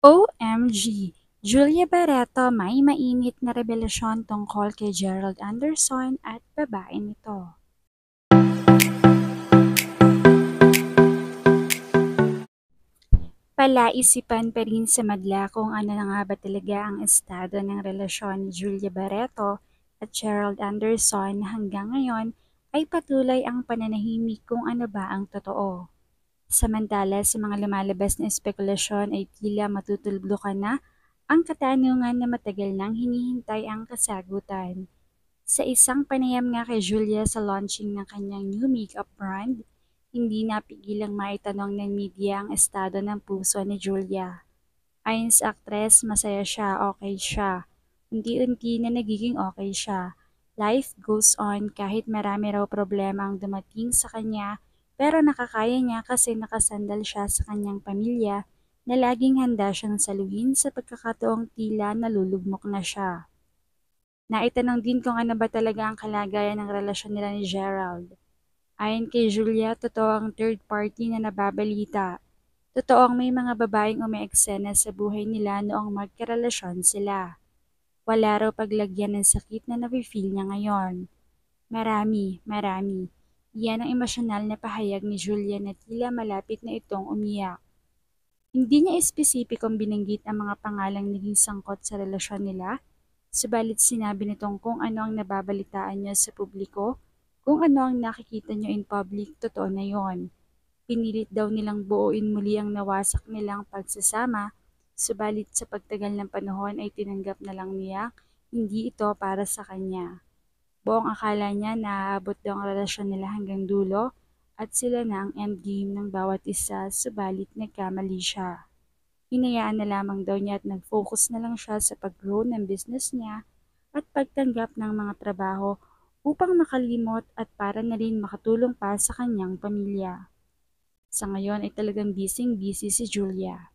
OMG! Julia Barreto may mainit na revelasyon tungkol kay Gerald Anderson at babae nito. Palaisipan pa rin sa madla kung ano na nga ba talaga ang estado ng relasyon ni Julia Barreto at Gerald Anderson na hanggang ngayon ay patuloy ang pananahimik kung ano ba ang totoo. Samantala sa mga lumalabas na espekulasyon ay tila matutulbukan na ang katanungan na matagal nang hinihintay ang kasagutan. Sa isang panayam nga kay Julia sa launching ng kanyang new makeup brand, hindi napigilang maitanong ng media ang estado ng puso ni Julia. Ayon sa aktres, masaya siya, okay siya. Unti-unti na nagiging okay siya. Life goes on kahit marami raw problema ang dumating sa kanya, pero nakakaya niya kasi nakasandal siya sa kanyang pamilya na laging handa siyang saluhin sa pagkakataong tila nalulugmok na siya. Naitanong din kung ano ba talaga ang kalagayan ng relasyon nila ni Gerald. Ayon kay Julia, totoo ang third party na nababalita. Totoo ang may mga babaeng umeeksena sa buhay nila noong magkarelasyon sila. Wala raw paglagyan ng sakit na nafe-feel niya ngayon. Marami. Yan ang emosyonal na pahayag ni Julia na tila malapit na itong umiyak. Hindi niya espesipikong binanggit ang mga pangalang naging sangkot sa relasyon nila, subalit sinabi nitong kung ano ang nababalitaan niya sa publiko, kung ano ang nakikita niyo in public, totoo na yon. Pinilit daw nilang buuin muli ang nawasak nilang pagsasama, subalit sa pagtagal ng panahon ay tinanggap na lang niya hindi ito para sa kanya. Buong akala niya na aabot daw ang relasyon nila hanggang dulo at sila na ang endgame ng bawat isa, subalit nagkamali siya. Hinayaan na lamang daw niya at nag-focus na lang siya sa pag-grow ng business niya at pagtanggap ng mga trabaho upang makalimot at para na rin makatulong pa sa kanyang pamilya. Sa ngayon ay talagang busy si Julia.